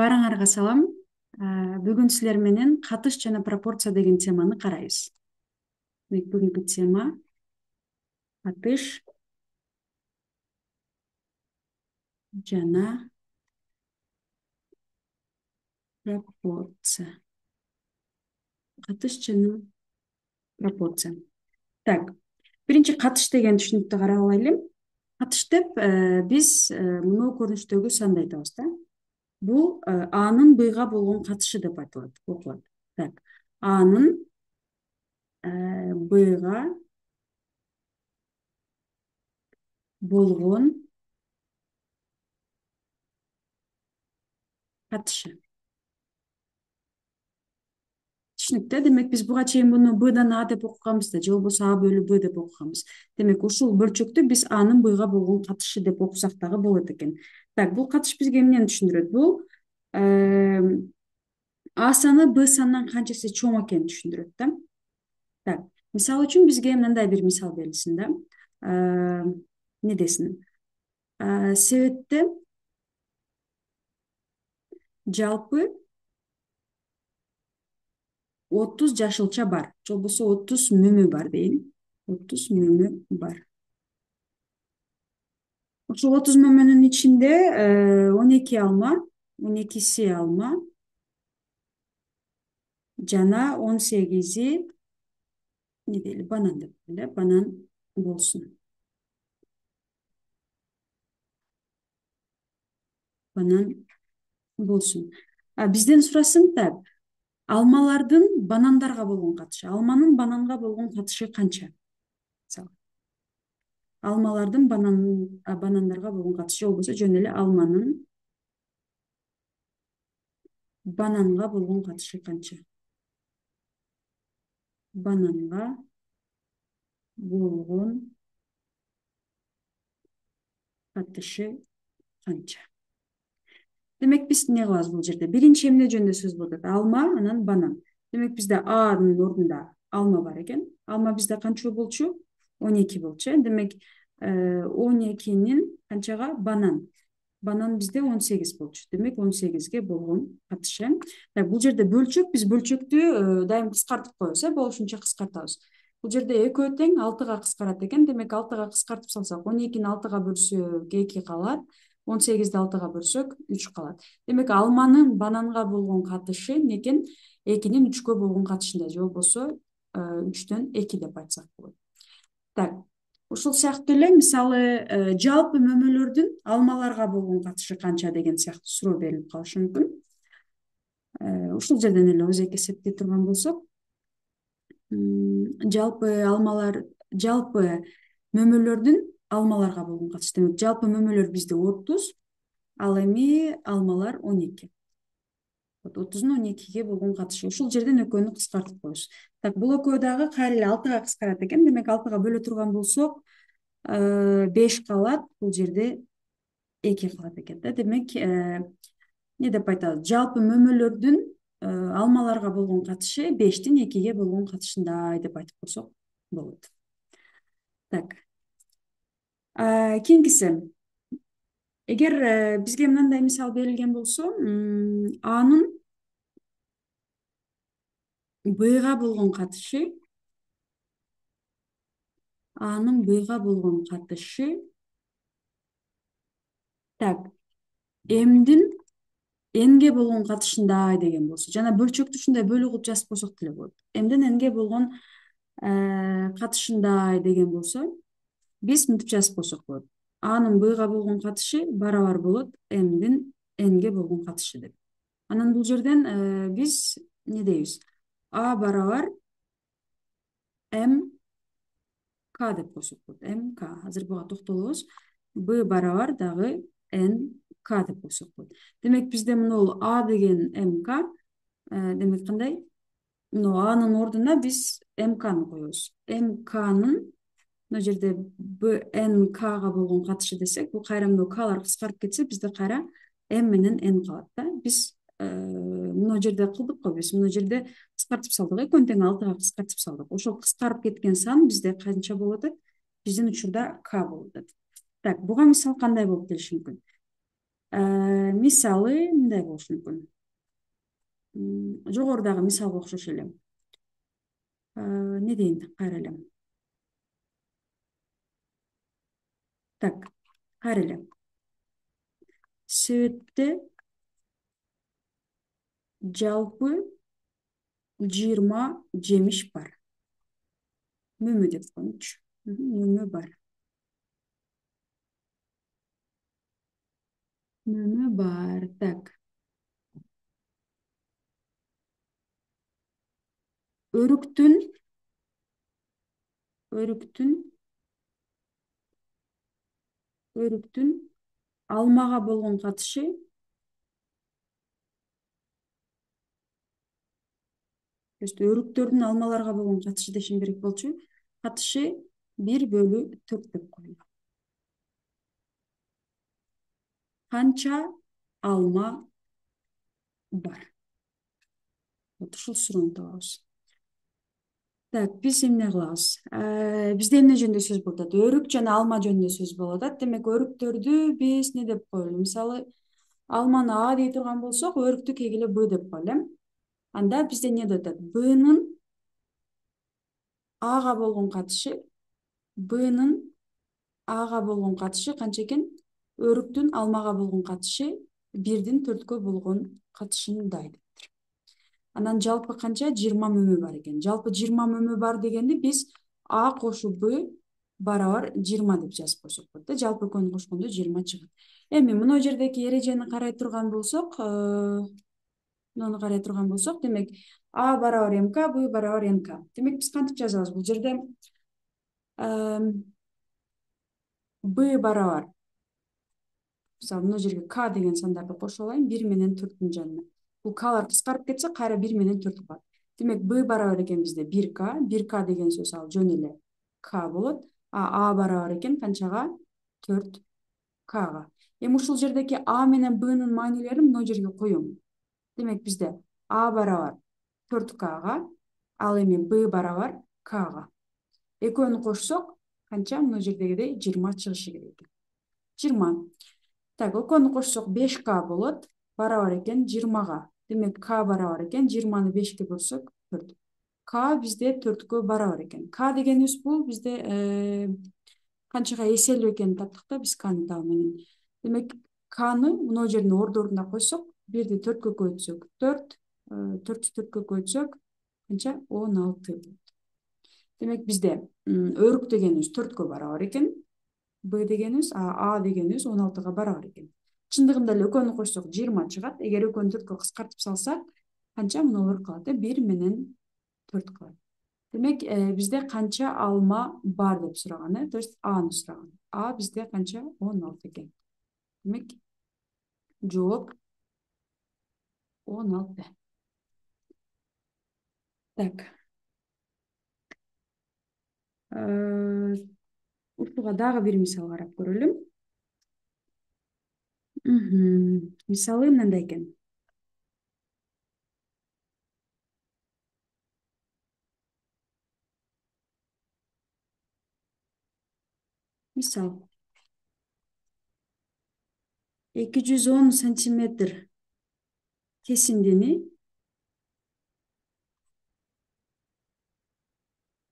Баарыңарга салам. Бүгүн силер менен катыш жана пропорция деген теманы карайбыз. Бүгүнкү тема катыш жана пропорция. Катыш жана пропорция. Так, биринчи катыш деген түшүнүктү карап алайлы. Катыш деп биз мына көрүнүштөгү санды айтабыз да. Бул Анын Бга болгон катышы деп айтылат, окулат. Так, Анын Бга болгон катышы. Түшүнүктүү. Демек биз буга чейин муну Бдан А деп окуганбыз да, же болбосо А бөлү Б деп окуганбыз. Демек ушул бөлчөктү биз Анын Бга болгон катышы деп окусак дагы болот экен. Так, бул катыш бизге эмнени түшүндүрөт? Бул А саны Б санынан канчасы чоң экенин түшүндүрөт да. Так, мисалы үчүн бизге мындай бир мисал берилсин да. Не десин? Себетте жалпы 30 жашылча бар, же болбосо 30 мөмө бар дейин. 30 мөмө бар. Ошол 30 мөмөнүн ичинде 12 алма, 12си алма жана 18и не дейли, банан деп эле, банан болсун. Банан болсун. Бизден сурасын так, алмалардын банандарга болгон катышы, алманын бананга болгон катышы канча? Алмалардын банандарга болгон катышы, же болбосо жөн эле алманын бананга болгон катышы канча? Бананга болгон катышы канча? Демек биз эмне кылабыз бул жерде? Биринчи эмне жөнүндө сөз болуп атат? Алма, анан банан. Демек бизде Анын ордунда алма бар экен. Алма бизде канча болчу? 12 болчу. Демек 12нин канчага? Банан. Банан бизде 18 болчу. Демек 18ге болгон катышы. Бул жерде бөлчөк, биз бөлчөктү дайым кыскартып коебуз, болушунча кыскартабыз. Бул жерде экөө тең 6га кыскарат экен. Демек 6га кыскартып салсак, 12ни 6га бөлсөк 2 калат. 18ди 6га бөлсөк 3 калат. Демек алманын бананга болгон катышы эмне экен? 2нин 3кө болгон катышында, же болбосо 3төн 2 деп айтсак болот. Так, ушул сыяктуу эле мисалы жалпы мөмөлөрдүн алмаларга болгон катышы канча деген сыяктуу суроо берилип калышы мүмкүн. Ушул жерден эле өзөк эсептей турган болсок, жалпы мөмөлөрдүн алмаларга болгон катышы. Демек жалпы мөмөлөр бизде 30, ал эми алмалар 12. 30-дун 12ге болгон катышы. Ушул жерден экөөнү кыскартып коебуз. Так, бул экөө дагы кайра эле 6га кыскарат экен. Демек 6га бөлө турган болсок 5 калат. Бул жерде 2 калат экен да. Демек эмне деп айтабыз? Жалпы мөмөлөрдүн алмаларга болгон катышы 5тин 2ге болгон катышындай деп айтып койсок болот. Так, кийинкиси. Эгер бизге мындай мисал берилген болсо, Анын Бга болгон катышы, Анын Бга болгон катышы, так, Мдин Нге болгон катышындай деген болсо, жана бөлчөктү ушундай бөлүү кылып жазып койсок деле болот. Мдин Нге болгон катышындай деген болсо, биз мынтип жазып койсок болот. Анын Бга болгон катышы барабар болот Мдин Нге болгон катышы деп. Анан бул жерден биз эмне дейбиз? А барабар МК деп койсок болот. МК. Азыр буга токтолобуз. Б барабар дагы НК деп койсок болот. Демек бизде мына А деген МК. Демек кандай? Мына Анын ордуна биз МКны коебуз. МКнын мына жерде БНКга болгон катышы десек, бул кайра мына Калар кыскарып кетсе, бизде кайра М менен Н калат да. Биз мына жерде кылдык го, биз мына жерде кыскартып салдык, экөөнү тең 6га кыскартып салдык. Ошол кыскарып кеткен сан бизде канча болуп атат? Биздин учурда К болуп атат. Так, буга мисал кандай болуп келиши мүмкүн? мисалы мындай болушу мүмкүн. Жогорудагы мисалга окшош эле. Не дейин кайра эле. Так, кайра эле. Себетте жалпы 20 жемиш бар. Мөмө деп коелучу. Мөмө бар. Мөмө бар. Так. Өрүктүн алмага болгон катышы өрүктөрдүн алмаларга болгон катышы дешим керек болчу. Катышы 1/4 деп коелу. Канча алма бар? Ушул суроону табабыз. Так, биз эмне кылабыз? Бизде эмне жөнүндө сөз болуп атат? Өрүк жана алма жөнүндө сөз болуп атат. Демек, өрүктөрдү биз не деп коелу? Мисалы, алманы А дей турган болсок, өрүктү кегиле Б деп коелу, Анда бизде эмне деп атат? Бнын Ага болгон катышы, Бнын Ага болгон катышы канча экен? Өрүктүн алмага болгон катышы 1/4 болгон катышындай дептир. Анан жалпы канча? 20 мөмө бар экен. Жалпы 20 мөмө бар дегенди биз А кошу Б барабар 20 деп жазып койсок болот да. Жалпы экөөнү кошкондо 20 чыгат. Эми мына жердеги эрежени карай турган болсок, демек А барабар МК, Б барабар НК. Демек биз кантип жазабыз бул жерде? Б барабар. Мисалы, мына жерге К деген сандарды кошуп алайын, 1 менен 4-түн жанына. Бул К'лар кыскарып кетсе, кайра 1 менен 4 калат. Демек, Б барабар экен бизде 1К, 1К деген сөз ал жөн эле К болот. А барабар экен канчага? 4Кга. Эми ушул жердеги А менен Бнын маанилерин мына жерге коем. Демек, бизде А барабар 4Кга, ал эми Б барабар Кга. Экөөнү кошсок, канча? Мына жердегидей 20 чыгышы керек. 20. Так, экөөнү кошсок 5К болот, барабар экен 20га. Демек, К барабар экен 20-ны 5ке бөлсөк 4. К бизде 4кө барабар экен. К дегенибиз бул бизде канчага эселүү экенин таптык да, биз Кны табуу менен. Демек, Кны мына жердин ордорунда койсок, 1-ди 4кө көбөйтсөк 4, 4'ü 4кө көбөйтсөк канча? 16 болот. Демек, бизде өрүк дегенибиз 4кө барабар экен. Б дегенибиз, А дегенибиз 16га барабар экен. Чындыгында эле экөөнү кошсок 20 чыгат. Эгер экөөнү 4кө кыскартып салсак, канча? Мыналар калат, 1 менен 4 калат. Демек, бизде канча алма бар деп сураган, то есть Аны сураган. А бизде канча? 16 экен. Демек, жооп 16. Так. Ушуга дагы бир мисал карап көрөлү. Мисалы мындай экен. Мисал. 210 сантиметр кесиндини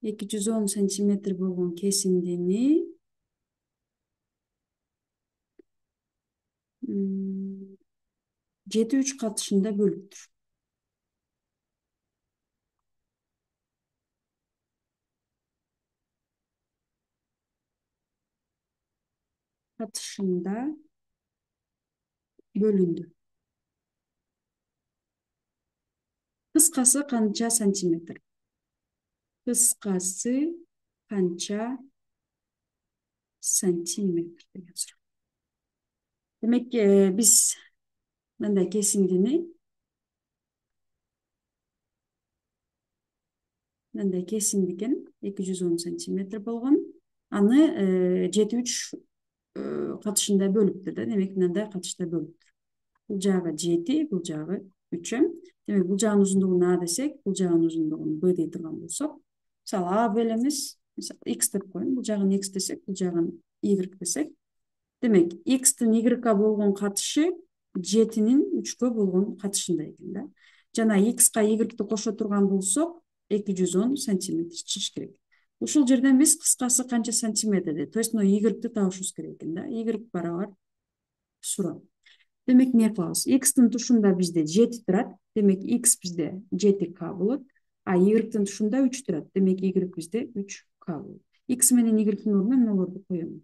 210 сантиметр болгон кесиндини 7-3 катышында бөлүптүр. Катышында бөлүндү. Кыскасы канча сантиметр? Кыскасы канча сантиметр деген суроо. Демек, биз мындай кесиндини 210 сантиметр болгон. Аны 7-3 катышында бөлүптүр да. Демек, мындай катышта бөлүптүр. Бул жагы 7, бул жагы 3. Демек, бул жагынын узундугун А десек, бул жагынын узундугун Б дей турган болсок, мисалы А бөлөбүз, мисалы X деп коеюн, бул жагын X десек, бул жагын Y десек. Демек, X-тин Y-га болгон катышы жетинин 3кө болгон катышында экен да. Жана xка y кошо турган болсок 210 сантиметр чыгыш керек. Ушул жерден биз кыскасы канча сантиметр деп, то есть y табышыбыз керек экен да. Y барабар сурап. Демек эмне кылабыз? X'тин тушунда бизде 7 турат. Демек x бизде 7k болот. А y тушунда 3 турат. Демек y бизде 3k болот. X менен y-тин ордуна мыналарды коём.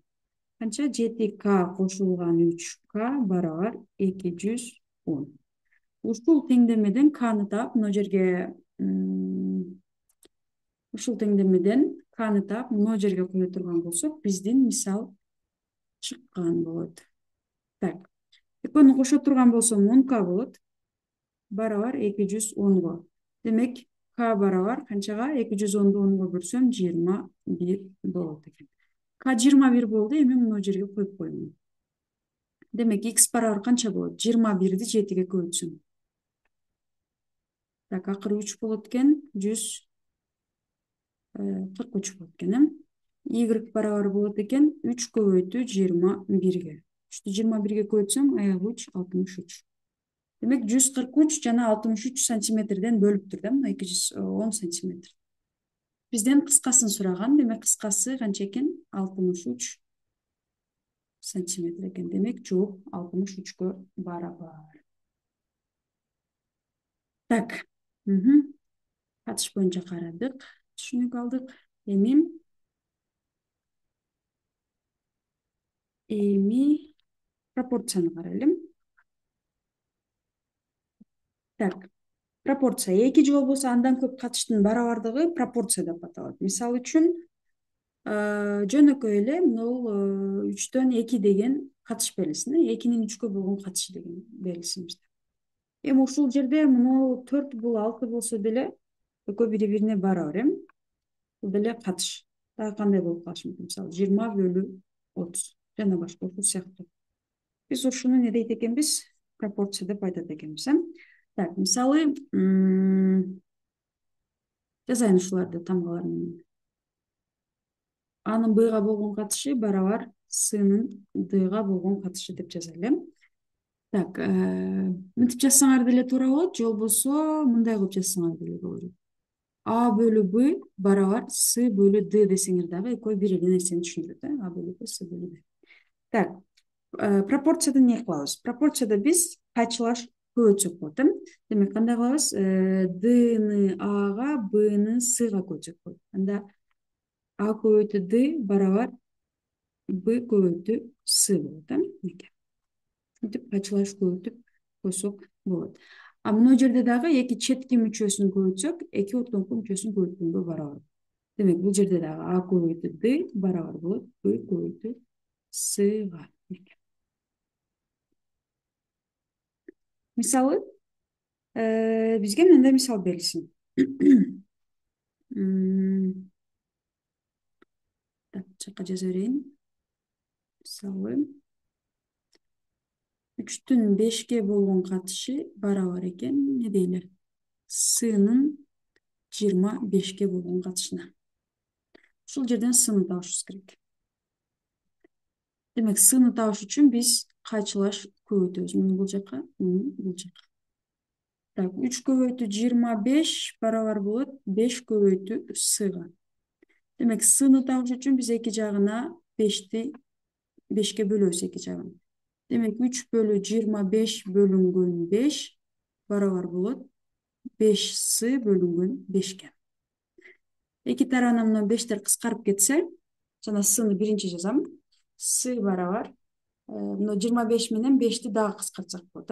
Канча? 7k кошулган 3k барабар 210. Ушул теңдемеден k'ны таап, мына жерге ушул теңдемеден k'ны таап, мына жерге кое турган болсок, биздин мисал чыккан болот. Так. Экөөнү кошо турган болсом 10k болот. Барабар 210го. Демек, k барабар канчага? 210ду 10го бөлсөм 21 болот экен. К 21 болду, эми мына жерге коюп коеюн. Демек, x барабар канча болот? 21ди 7ге көбөйтсөм. Так, акыры 3 болот экен, 143 болот экен, y барабар болот экен 3 көбөйтүү 21ге. 3тү 21ге көбөйтсөм, аягы 3, 63. Демек, 143 жана 63 сантиметрден бөлүптүр да, 210 сантиметр. Бизден кыскасын сураган, демек кыскасы канча экен? 63 сантиметр экен. Демек, жооп 63кө барабар. Так. Катыш боюнча карадык, түшүнүк алдык. Эми пропорцияны карайлы. Так. Пропорция эки же болбосо андан көп катыштын барабардыгы пропорция деп аталат. Мисалы үчүн, жөнөкөй эле могул 3төн 2 деген катыш берилсин, 2нин 3кө болгон катышы деген берилсин бизде. Эми ушул жерде могул 4 бул 6 болсо деле экөө бири бирине барабар, бул деле катыш. Дагы кандай болуп калышы мүмкүн? Мисалы 20/30 жана башка ушул сыяктуу. Биз ушуну эмне дейт экенбиз? Пропорция деп айтат экенбиз. Так, мисалы, жазайын ушуларды тамгалар менен. Анын бга болгон катышы барабар сынын дга болгон катышы деп жазайлы. Так, мынтип жазсаңар деле туура болот, же болбосо мындай кылып жазсаңар деле болот. А бөлү Б барабар С бөлү Д десеңер дагы экөө бир эле нерсени түшүндүрөт. А бөлү Б, С бөлү Д. Так, пропорцияда эмне кылабыз? Пропорцияда биз кайчылаш көбөйтсөк болот. Демек, кандай кылабыз? Дны Ага, Бны Сга көбөйтсөк болот. Анда А көбөйтүү Д барабар Б көбөйтүү С болот. Мынтип кайчылаш көбөйтүп койсок болот. А мына жерде дагы эки четки мүчөсүн көбөйтсөк, эки ортоңку мүчөсүн көбөйткөнгө барабар. Демек, бул жерде дагы А көбөйтүү Д барабар болот Б көбөйтүү Сга. Мисалы, бизге мындай мисал берилсин. Так, жакка жаза берейин. Мисалы, 3түн 5ке болгон катышы барабар экен, эмне дейли? Сынын 25ке болгон катышына. Ушул жерден сыны табышыбыз керек. Демек, сыны табыш үчүн биз кайчылаш көбөйтөбүз. Муну бул жака, муну бул жака. Так, 3 көбөйтүү 25 барабар болот 5 көбөйтүү Сга. Демек, сыны табыш үчүн биз эки жагына 5ти 5ке бөлөбүз эки жагын. Демек, 3 бөлү 25 бөлүнгөн 5 барабар болот 5 С бөлүнгөн 5ке. Эки тарабынан мына 5тер кыскарып кетсе, жана сыны биринчи жазам. С барабар мына 25 менен 5ти дагы кыскартсак болот.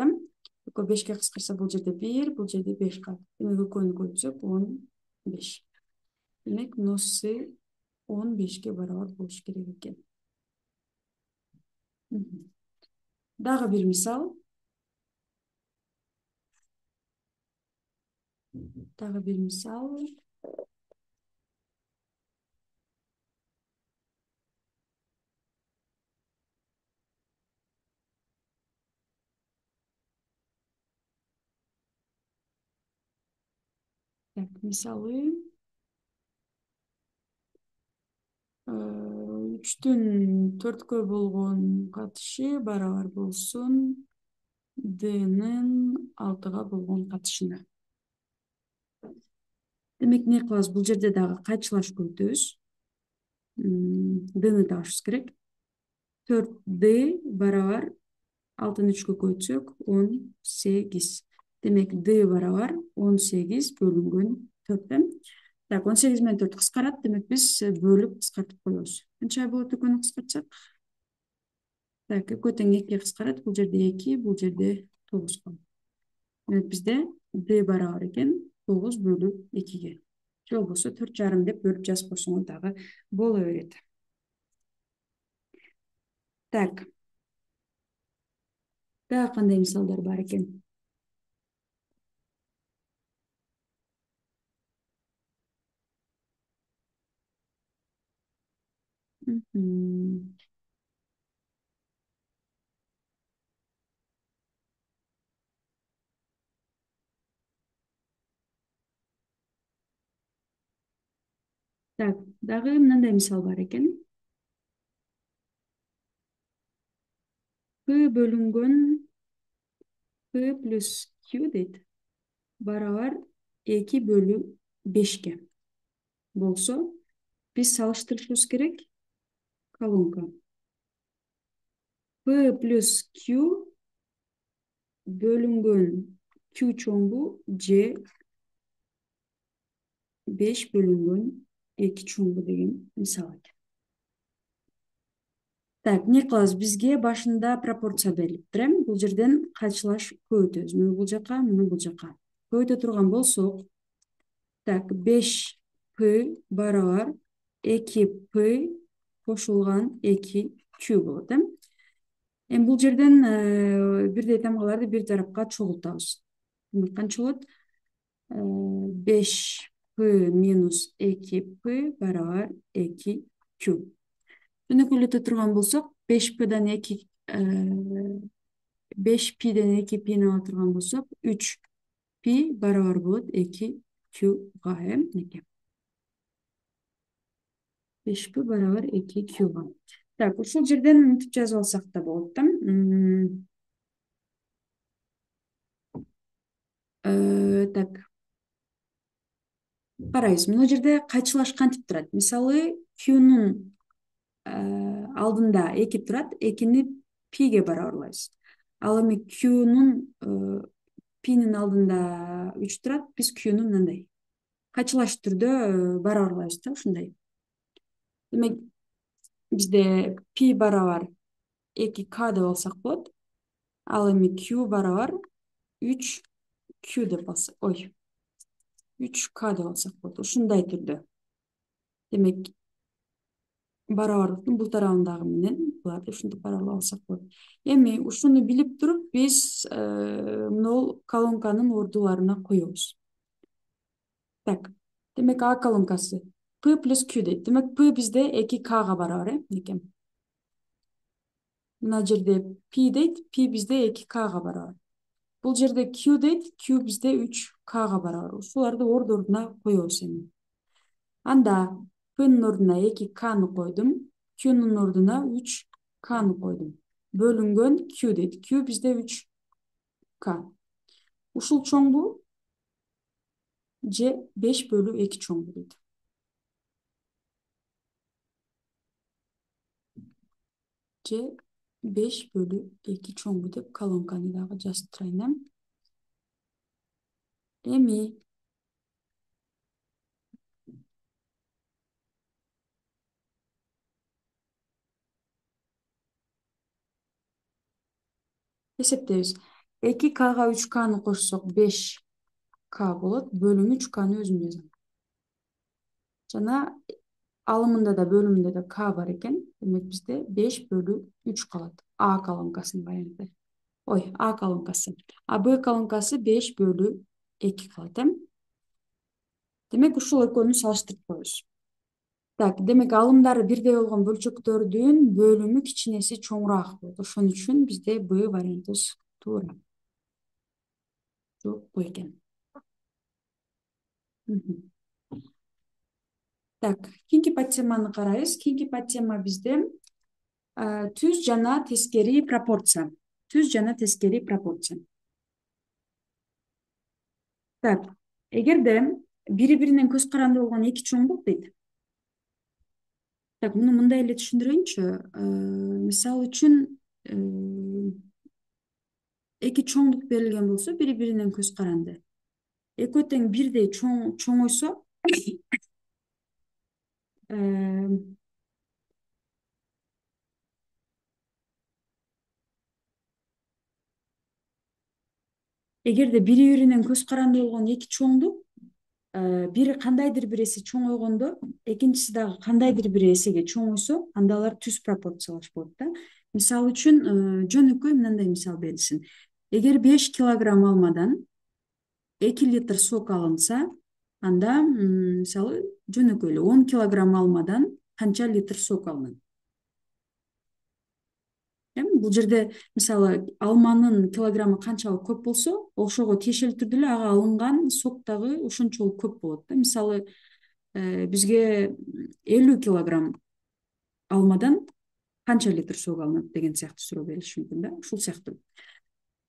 Экөө 5ке кыскарса, бул жерде 1, бул жерде 5 калат. Демек, экөөнү көбөйтсөк 15. Демек, мына С 15ке барабар болуш керек экен. Дагы бир мисал. Дагы бир мисал. Так, мисалы, 3түн 4кө болгон катышы барабар болсун Днын 6-га болгон катышына. Демек эмне кылабыз? Бул жерде дагы кайчылашып өтөбүз. Дны табышыбыз керек. 4D барабар 6-ны 3-кө көбөйтсөк 18. Демек D барабар 18 бөлүнгөн 4. Так, 18 менен 4 кыскарат. Демек биз бөлүп кыскартып коебуз. Канча болот экенин кыскартсак? Так, 2 тең 2 кыскарат. Бул жерде 2, бул жерде 9 калат. Демек бизде D барабар экен 9 бөлүп 2-ге. Же болбосо 4,5 деп бөлүп жазып койсоңор дагы боло берет. Так. Дагы кандай мисалдар бар экен? Так, дагы мындай мисал бар экен. P бөлүнгөн P плюс Q дейт. Барабар 2 бөлү 5ке. Болсо, биз салыштырышыбыз керек колонка. P плюс Q бөлүнгөн Q чоңбу же 5 бөлүнгөн 2 чоңбу деген мисал экен. Так, эмне кылабыз? Бизге башында пропорция берилиптир. Бул жерден кайчылаш көбөйтөбүз. Муну бул жака, муну бул жака. Көбөйтө турган болсок, так, 5P барабар 2P кошулган 2Q болот. Эми бул жерден бирдей тамгаларды бир тарапка чогултабыз. Канча болот? 5P минус 2P барабар 2Q. Өнөкүлөтө турган болсок, 5P'den 2 5P'den 2P'ni ала турган болсок, 3P барабар болот 2Qга. 5P барабар 2Qга. Так, ушул жерден мынтип жазып алсак да болот да. Так. Карайбыз. Мына жерде кайчылаш кантип турат? Мисалы, Qнун алдында 2 турат, 2-ни P'ге барабарлайбыз. Ал эми Qнун P'нин алдында 3 турат, биз Qну мындай кайчылаш түрдө барабарлайбыз да, ушундай. Демек, бизде P барабар 2K деп алсак болот. Ал эми Q барабар 3Q деп алсак, 3K деп алсак болот. Ушундай түрдө. Демек, барабарлыктын бул тарабындагы менен буларды ушинтип барабарлап алсак болот. Эми ушуну билип туруп, биз могул колонканын ордуларына коебуз. Так, демек А колонкасы P плюс Q дейт. Демек, P бизде 2Kга барабар, экен. Мына жерде P дейт, P бизде 2Kга барабар. Бул жерде Q дейт, Q бизде 3Kга барабар. Ушуларды ордуна коебуз эми. Анда P'нын ордуна 2K'ны койдум, Qнун ордуна 3K'ны койдум. Бөлүнгөн Q дейт. Q бизде 3K. Ушул чоңбу же 5 бөлү 2 чоңбу дейт. Же 5 бөлү 2 чоңбу деп колонканы дагы жазып турайын. Эми эсептейбиз. 2Kга 3Kны кошсок 5K болот. Бөлүм 3Kны өзүм жазам. Жана алымында да бөлүмүндө да K бар экен. Демек, бизде 5 бөлү 3 калат. А колонкасынын варианты. А колонкасы. А Б колонкасы 5 бөлү 2 калат. Демек, ушул экөөнү салыштырып коебуз. Так, демек, алымдары бирдей болгон бөлчөктөрдүн бөлүмү кичинеси чоңураак болот. Ошон үчүн бизде Б варианты туура. Жооп бу экен. Так, кийинки подтеманы карайбыз. Кийинки подтема бизде түз жана тескери пропорция. түз жана тескери пропорция. Так, эгерде бири биринен көз каранды болгон эки чоңдук дейт. Так, муну мындай эле түшүндүрөйүнчү. Мисалы үчүн эки чоңдук берилген болсо, бири биринен көз каранды. Экөө тең бирдей чоңойсо, эгерде бири биринен көз каранды болгон эки чоңдук бири кандайдыр бир эсе чоңойгондо, экинчиси дагы кандайдыр бир эсеге чоңойсо, анда алар түз пропорциялаш болот да. Мисалы үчүн жөнөкөй мындай мисал берилсин. Эгер 5 килограмм алмадан 2 литр сок алынса, анда мисалы жөнөкөй эле 10 килограмм алмадан канча литр сок алынат? Бул жерде мисалы алманын килограммы канчалык көп болсо, ошого тиешелүү түрдө эле ага алынган сок дагы ошончолук көп болот да. Мисалы бизге 50 килограмм алмадан канча литр сок алынат деген сыяктуу суроо берилиши мүмкүн да. Ушул сыяктуу.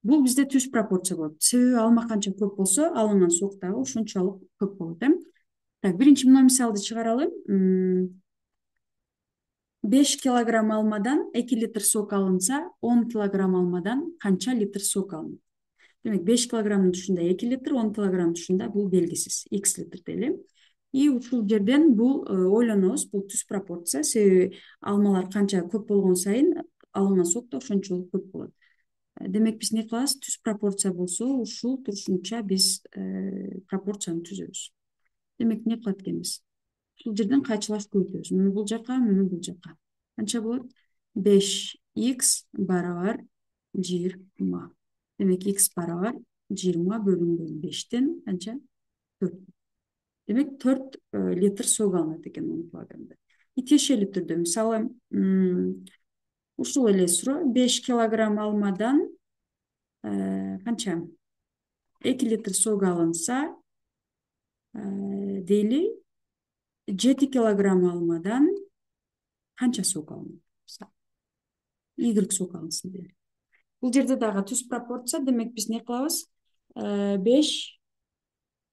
Бул бизде түз пропорция болот. Себеби алма канча көп болсо, алынган сок дагы ошончолук көп болот. Так, биринчи мына мисалды чыгаралы. 5 килограмм алмадан 2 литр сок алынса, 10 килограмм алмадан канча литр сок алынат? Демек, 5 килограммдын тушунда 2 литр, 10 килограммдын тушунда бул белгисиз. X литр дейли. И ушул жерден бул ойлонобуз, бул түз пропорция. Себеби алмалар канча көп болгон сайын алынган сок да ошончолук көп болот. Демек, биз эмне кылабыз? Түз пропорция болсо, ушул турушунча биз пропорцияны түзөбүз. Демек, эмне кылат экенбиз? Ушул жерден кайчылаш көбөйтөбүз. Муну бул жака, муну бул жака. Канча болот? 5x барабар 20. Демек, x барабар 20 бөлүнгөн 5тен канча? 4. Демек, 4 литр сок алынат экен 10 килограммда. Тиешелүү түрдө, мисалы, ушул эле суроо 5 килограмм алмадан канча? 2 литр сок алынса, дейли 7 килограмм алмадан канча сок алынат? Y сок алынсын дейли. Бул жерде дагы түз пропорция. Демек, биз эмне кылабыз? 5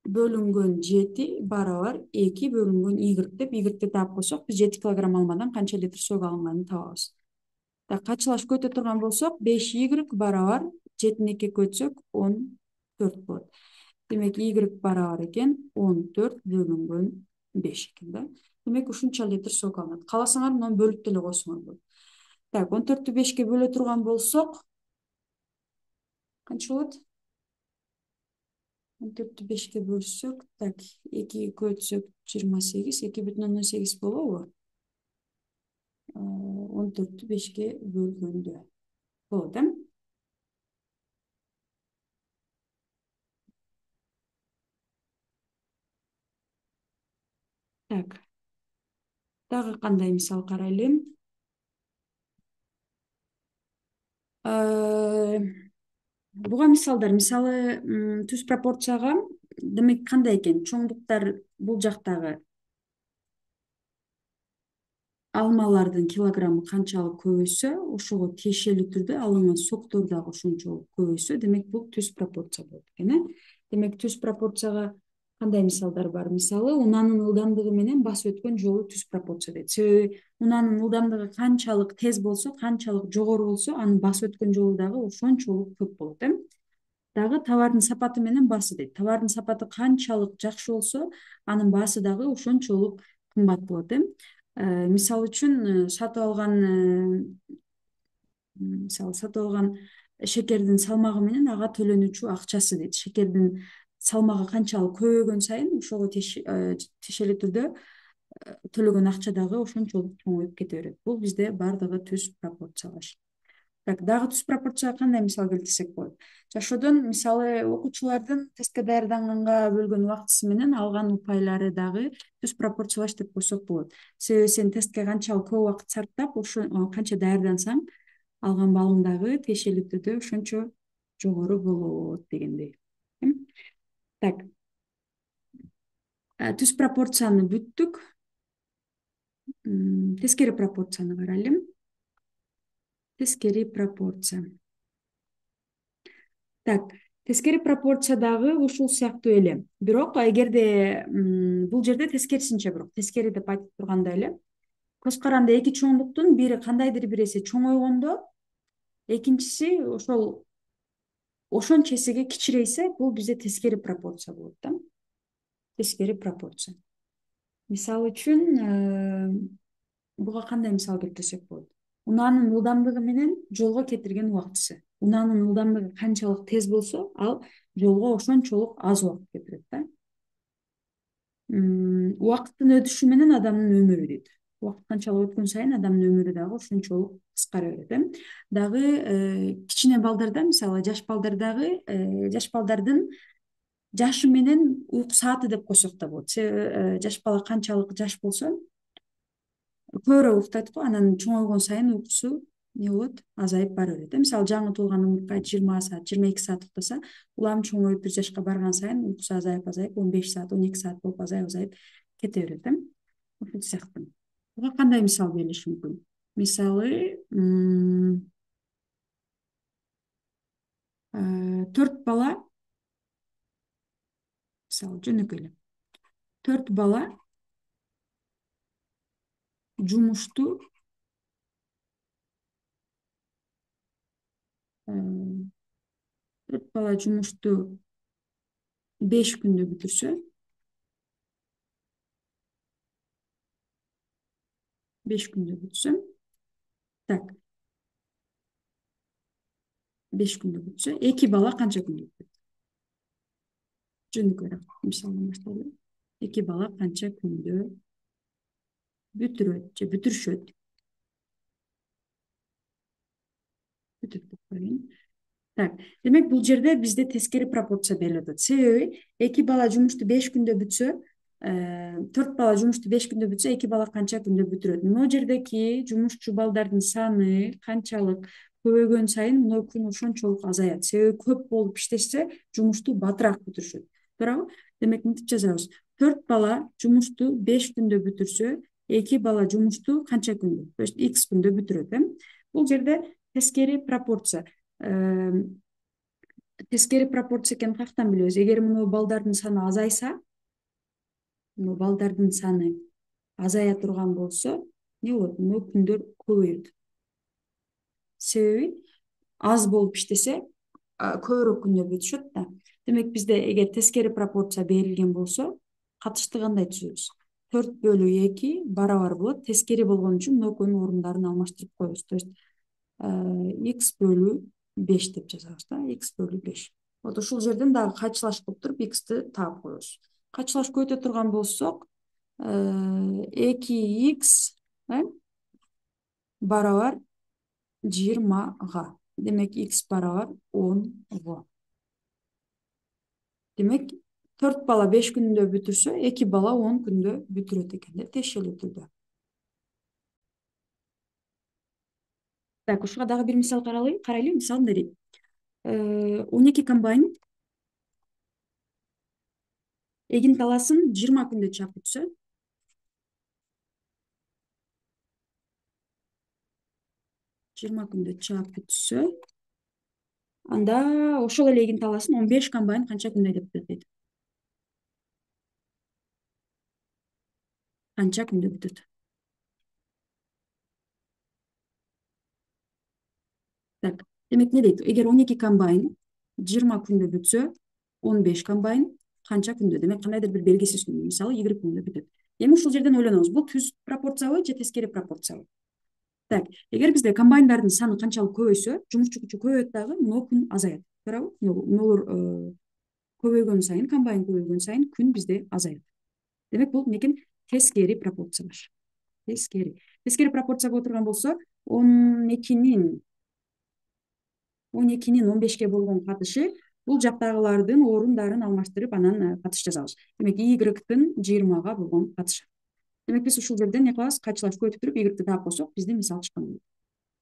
бөлүнгөн 7 барабар 2 бөлүнгөн Y деп, Y таап койсок, биз 7 килограмм алмадан канча литр сок алынганын табабыз. Так, качылаш көтө турган болсок, 5Y барабар 7-ни 2 көтсөк 14 болот. Демек, Y барабар экен 14 бөлүнгөн 5 экен да. Демек, ушунча литр сок алынат. Кааласаңар, муну бөлүп деле койсоңор болот. Так, 14-тү 5ке бөлө турган болсок, канча болот? 14-тү 5ке бөлсөк, так, 2 көтсөк 28, 2,8 болобу? 14-тү 5ке бөлгөндө болот, Так, дагы кандай мисал карайлы? Буга мисалдар, мисалы, түз пропорцияга демек кандай экен? Чоңдуктар бул жактагы алмалардын килограммы канчалык көбөйсө, ошого тиешелүү түрдө алынган соктор дагы ошончолук көбөйсө, демек бул түз пропорция болот экен. Демек, түз пропорцияга кандай мисалдар бар? Мисалы, унаанын ылдамдыгы менен басып өткөн жолу түз пропорция дейт. Себеби унаанын ылдамдыгы канчалык тез болсо, канчалык жогору болсо, анын басып өткөн жолу дагы ошончолук көп болот. Дагы товардын сапаты менен баасы дейт. Товардын сапаты канчалык жакшы болсо, анын баасы дагы ошончолук кымбат болот. Мисалы үчүн сатып алган шекердин салмагы менен ага төлөнүүчү акчасы дейт. Шекердин салмагы канчалык көбөйгөн сайын ошого тиешелүү түрдө төлөгөн акча дагы ошончолук чоңоюп кете берет. Бул бизде бардыгы түз пропорциялаш. Так, дагы түз пропорцияга кандай мисал келтирсек болот? Жашоодон, мисалы, окуучулардын тестке даярданганга бөлгөн убактысы менен алган упайлары дагы түз пропорциялаш деп койсок болот. Себеби сен тестке канчалык көп убакыт сарптап, канча даярдансаң, алган балың дагы тиешелүү түрдө ошончо жогору болот дегендей. Так, түз пропорцияны бүттүк. Тескери пропорцияны карайлы. Тескери пропорция. Так, тескери пропорция дагы ушул сыяктуу эле. Бирок эгерде бул жерде тескерисинче, бирок тескери деп айтып турганда эле көз каранды эки чоңдуктун бири кандайдыр бир эсе чоңойгондо, экинчиси ошончо эсеге кичирейсе, бул бизде тескери пропорция болот да. Тескери пропорция. Мисалы үчүн буга кандай мисал келтирсек болот? Унаанын ылдамдыгы менен жолго кетирген убактысы. Унаанын ылдамдыгы канчалык тез болсо, ал жолго ошончолук аз убакыт кетирет да. Убакыттын өтүшү менен адамдын өмүрү дейт. Убакыт канчалык өткөн сайын адамдын өмүрү дагы ошончолук кыскара берет дагы кичине балдарда, мисалы жаш балдардагы жаш балдардын жашы менен уйку сааты деп койсок да болот. Себеби жаш бала канчалык жаш болсо көбүрөөк уктайт го, анан чоңойгон сайын уйкусу эмне болот, азайып бара берет. Мисалы жаңы туулган умуртка 20 саат, 22 саат уктаса, улам чоңоюп бир жашка барган сайын уйкусу азайып 15 саат, 12 саат болуп азайып кете берет ушул сыяктуу. Буга кандай мисал берилиши мүмкүн? Мисалы, 4 бала, мисалы жөнөкөй эле, 4 бала жумушту 5 күндө бүтүрсө, 5 күндө бүтсө, так, 5 күндө бүтсө, 2 бала канча күндө бүтөт? Жөнөкөйрөөк мисалдан баштайлы. 2 бала канча күндө бүтүрөт же бүтүрүшөт? Бүтүп деп коеюн. Так, демек бул жерде бизде тескери пропорция берилип атат. Себеби 2 бала жумушту 5 күндө бүтсө, 4 бала жумушту 5 күндө бүтсө, 2 бала канча күндө бүтүрөт? Могу жердеки жумушчу балдардын саны канчалык көбөйгөн сайын мына күн ошончолук азаят. Себеби көп болуп иштешсе, жумушту батыраак бүтүрүшөт. Туурабы? Демек мынтип жазабыз. 4 бала жумушту 5 күндө бүтүрсө, 2 бала жумушту канча күндө? То есть X күндө бүтүрөт. Бул жерде тескери пропорция. Тескери пропорция экенин каяктан билебиз? Эгер мына балдардын саны азайса, мына балдардын саны азая турган болсо, эмне болот? Мына күндөр көбөйөт. Себеби аз болуп иштесе, көбүрөөк күндө бүтүшөт да. Демек бизде эгер тескери пропорция берилген болсо, катышты кандай түзөбүз? 4/2 барабар болот. Тескери болгон үчүн мына экөөнүн орундарын алмаштырып коебуз. То есть x/5 деп жазабыз да. x/5. Вот ушул жерден дагы кайчылаш кылып туруп x'ти таап коебуз. Кайчылаш көбөйтө турган болсок, 2x барабар 20га. Демек x барабар 10го. Демек 4 бала 5 күндө бүтүрсө, 2 бала 10 күндө бүтүрөт экен, тиешелүү түрдө. Так, ушуга дагы бир мисал карайлы. Мисал эмне дейт? 12 комбайн эгин таласын 20 күндө чаап бүтсө, анда ошол эле эгин таласын 15 комбайн канча күндө айдап бүтөт дейт? Канча күндө бүтөт? Так, демек эмне дейт? Эгер 12 комбайн 20 күндө бүтсө, 15 комбайн канча күндө? Демек кандайдыр бир белгисиз күндө, мисалы Y күндө бүтөт. Эми ушул жерден ойлонобуз. Бул түз пропорциябы же тескери пропорциябы? Так, эгер бизде комбайндардын саны канчалык көбөйсө, жумушчу күчү көбөйөт дагы, мына күн азаят. Туурабы? Мунулар көбөйгөн сайын, комбайн көбөйгөн сайын күн бизде азаят. Демек бул эмне экен? Тескери пропорциялар. Тескери пропорция боло турган болсо, 12нин 15ке болгон катышы, бул жактагылардын орундарын алмаштырып, анан катыш жазабыз. Демек Y-тын 20га болгон катышы. Демек биз ушул жерден эмне кылабыз? Кайчылаш көбөйтүп туруп, Y-ти таап койсок, биздин мисал чыккан болот.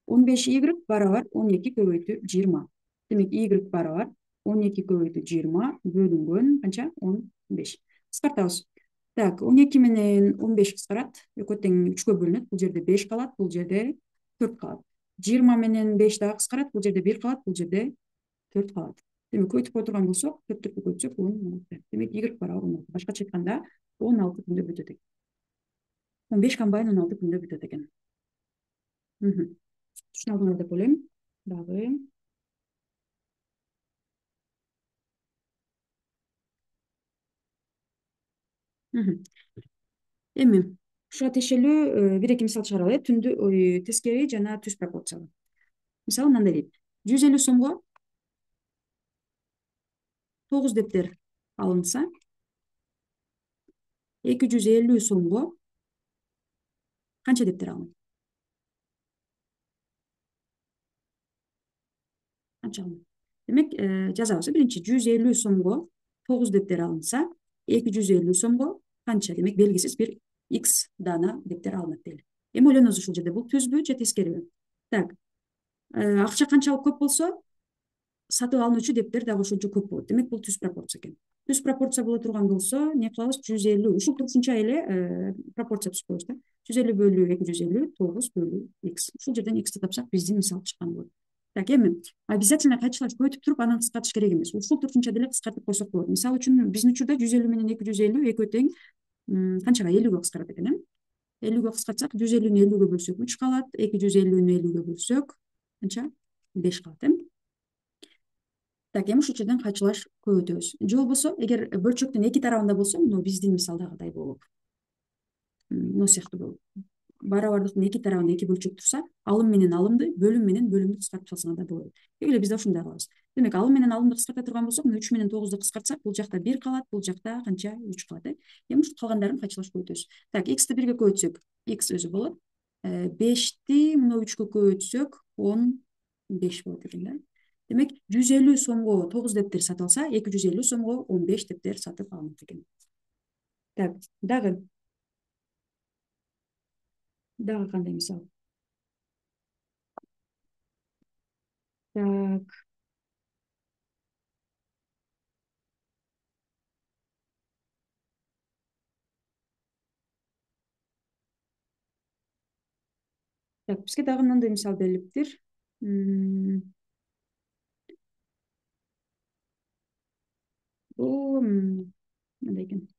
15Y барабар 12 көбөйтүү 20. Демек Y барабар 12 көбөйтүү 20 бөлүнгөн канча? 15. Кыскартабыз. Так, 12 менен 15 кыскарат. Экөө тең 3кө бөлүнөт. Бул жерде 5 калат, бул жерде 4 калат. 20 менен 5 дагы кыскарат. Бул жерде 1 калат, бул жерде 4 калат. Демек көйтүп отурган болсок, 4-тө көйтсөк 16. Демек y барабар 16. Башкача айтканда 16 күндө бүтөт экен. 15 комбайн 16 күндө бүтөт экен. Түшүнүп алдыңар деп ойлойм. Дагы эми ушуга тиешелүү бир эки мисал чыгаралы. Түндү тескери жана түз пропорциялуу. Мисалы мындай дейт: 150 сомго 9 дептер алынса, 250 сомго канча дептер алынат? Канча алынат? Демек, жазабыз. Биринчи 150 сомго 9 дептер алынса, 250 сомго канча? Демек, белгисиз бир x дана дептер алынат дейли. Эми ойлонуңуз, ушул жерде бул түзбү же тескериби? Так, акча канчалык көп болсо, сатып алынуучу дептер дагы ошончо көп болот. Демек, бул түз пропорция экен. Түз пропорция боло турган болсо, эмне кылабыз? 150 ушул турушунча эле пропорция түзүп коебуз да. 150 бөлүү 250 9 бөлүү x. Ушул жерден x'ти тапсак, биздин мисал чыккан болот. Так, эми обязательно кайчылаш көйтүп туруп анан кыскартыш керек эмес. Ушул турушунча деле кыскартып койсок болот. Мисалы үчүн биздин учурда 150 менен 250 экөө тең канчага? 50ге кыскарат экен, 50ге кыскартсак, 150-нү 50ге бөлсөк 3 калат, 250-нү 50ге бөлсөк канча? 5 калат, Так, эми ушул жерден кайчылаш көбөйтөбүз. Же болбосо, эгер бөлчөктүн эки тарабында болсо, мына биздин мисалдагыдай болуп, мына сыяктуу болуп, барабардыктын эки тарабында эки бөлчөк турса, алым менен алымды, бөлүм менен бөлүмдү кыскартып салсаңар да болот. Деги эле бизде ушундай кылабыз. Демек, алым менен алымды кыскарта турган болсок, мына 3 менен 9ду кыскартсак, бул жакта 1 калат, бул жакта канча? 3 калат, Эми ушул калгандарын кайчылаш көбөйтөбүз. Так, x'ти 1ге көбөйтсөк, x өзү болот. 5ти мына 3кө көбөйтсөк, 15 болот экен, Демек, 150 сомго 9 дептер сатып алса, 250 сомго 15 дептер сатып алынат экен. Так, дагы кандай мисал? Так, бизге дагы мындай мисал берилиптир. Бул мындай экен.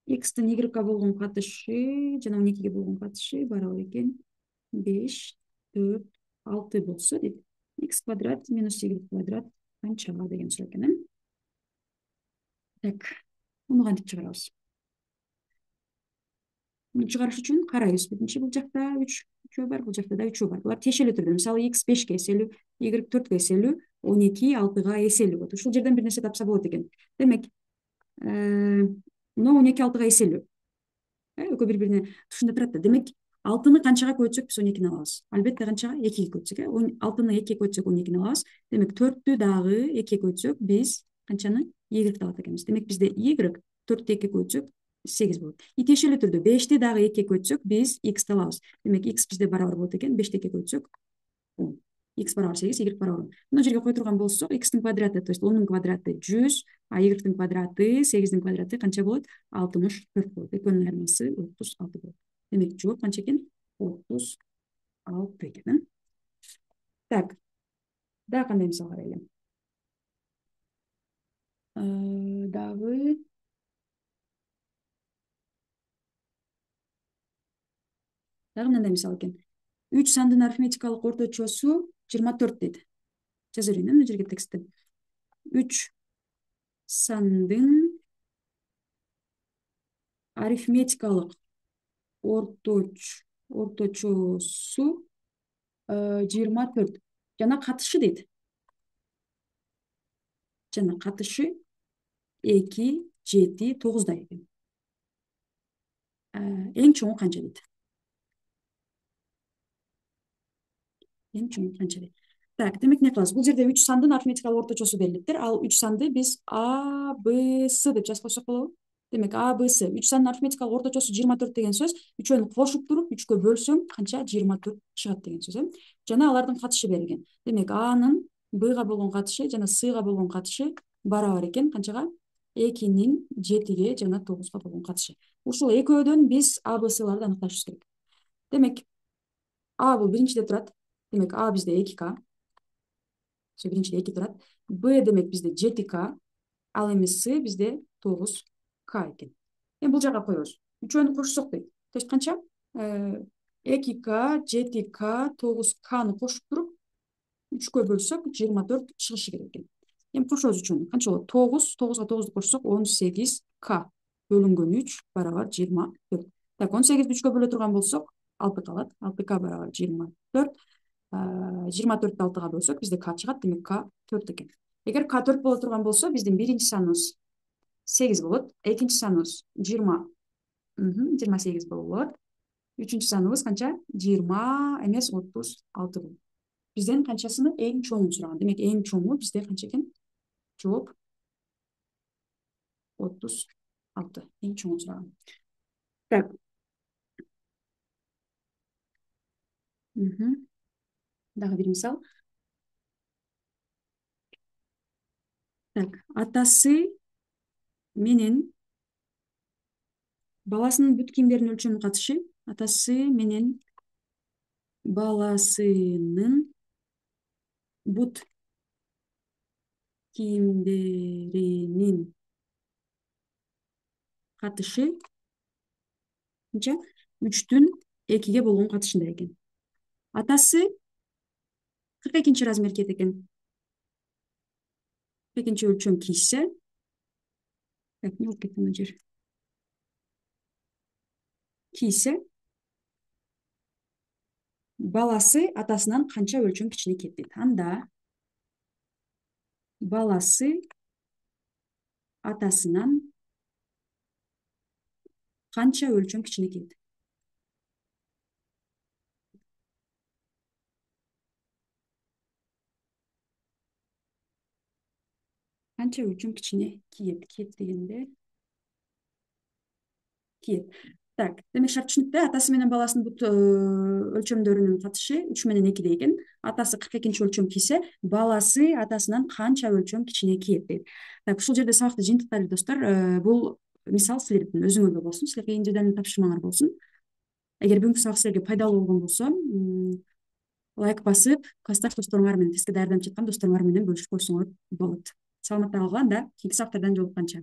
X'тин Y болгон катышы жана 12ге болгон катышы барабар экен. 5, 4, 6 болсо дейт. X квадрат минус Y квадрат канчага деген суроо экен, Так, муну кантип чыгарабыз? Чыгарыш үчүн карайбыз. Биринчи бул жакта 3 бар, бул жакта да 3 бар. Булар тиешелүү түрдө. Мисалы, x 5ке эселүү, y 4ке эселүү, 12 6га эселүү болот. Ушул жерден бир нерсе тапса болот экен. Демек, мына 12 6га эселүү. Экөө бири-бирине тушунда турат да. Демек, 6-ны канчага көбөйтсөк биз 12-ни алабыз? Албетте канчага? 2ге көбөтсөк, 6-ны 2ге көбөтсөк 12-ни алабыз. Демек, 4-тү дагы 2ге көбөтсөк биз канчаны? Y алат экенбиз. Демек, бизде y 4-тү 2ге көбөтсөк 8 болот. Тиешелүү түрдө 5-ти дагы 2ге көбөтсөк биз x алабыз. Демек, x бизде барабар болот экен. 5-ти 2ге көбөтсөк 10. X барабар 8, y барабар 10. Мына жерге кой турган болсок, x-тин квадраты, то есть 10-ның квадраты 100, а y-тин квадраты, 8-дин квадраты канча болот? 64 болот. Экөөнүн айырмасы 36 болот. Демек, жооп канча экен? 36 экен. Так, дагы кандай мисал карайлы? Дагы мындай мисал экен. 3 сандын арифметикалык орточосу 24 дейт. Жаза берейин мына жерге текстти. 3 сандын арифметикалык орточосу 24 жана катышы дейт. Жана катышы 2 7 9дай экен. Эң чоңу канча дейт? Эң чоңу канча дейт? Так, демек эмне кылабыз? Бул жерде 3 сандын арифметикалык орточосу берилиптир. Ал 3 санды биз А, Б, С деп жазып койсок болобу? Демек, А, Б, С. 3 сандын арифметикалык орточосу 24 деген сөз. Үчөөнү кошуп туруп, 3кө бөлсөм канча? 24 чыгат деген сөз, Жана алардын катышы берилген. Демек, Анын Бга болгон катышы жана Сга болгон катышы барабар экен. Канчага? 2-нин 7ге жана 9га болгон катышы. Ушул экөөдөн биз А, Б, Сларды аныкташыбыз керек. Демек, А бул биринчиде турат. Демек, А бизде 2К. биринчиде 2 турат. Б демек бизде 7к, ал эми С бизде 9к экен. Эми бул жака коебуз. Үчөөнү кошсок дейт. То есть канча? 2к, 7к, 9кны кошуп туруп, 3кө бөлсөк 24 чыгышы керек экен. Эми кошобуз үчөөнү. Канча болот? 9, 9га 9ду кошсок 18к бөлүнгөн 3 барабар 24. Так, 18 3кө бөлө турган болсок 6 калат. 6к барабар 24. 24-тү 6-га бөлсөк бизде к чыгат. Демек к 4 экен. Эгер к 4 боло турган болсо биздин биринчи саныбыз 8 болот. Экинчи саныбыз 28 болот. Үчүнчү саныбыз канча? 20 эмес 36 болот. Бизден канчасыны эң чоңун сураган. Демек эң чоңу бизде канча экен? Жооп 36. Эң чоңун сураган. Так. Дагы бир мисал. Так, атасы менен баласынын бут кийимдеринин өлчөмүнүн катышы. Атасы менен баласынын бут кийимдеринин катышы канча? 3-түн 2ге болгон катышында экен. Атасы 42 размер кийет экен. 42 өлчөм кийсе, так, не болуп кетти мына жер. Кийсе, баласы атасынан канча өлчөм кичине кийет дейт. Анда баласы атасынан канча өлчөм кичине кийет? Канча өлчөм кичине кийет? Кийет дегенде кийет. Так, демек шарт түшүнүктүү. Атасы менен баласынын бут өлчөмдөрүнүн катышы 3 менен 2 экен. Атасы 42 өлчөм кийсе, баласы атасынан канча өлчөм кичине кийет дейт. Так, ушул жерде сабакты жыйынтыктайлы достор. Бул мисал силердин өзүңөргө болсун, силерге индивидуальный тапшырмаңар болсун. Эгер бүгүнкү сабак силерге пайдалуу болгон болсо, лайк басып, классташ досторуңар менен, тестке даярданып жаткан досторуңар менен бөлүшүп койсоңор болот. Саламатта калгыла, анда кийинки сабактардан жолукканча.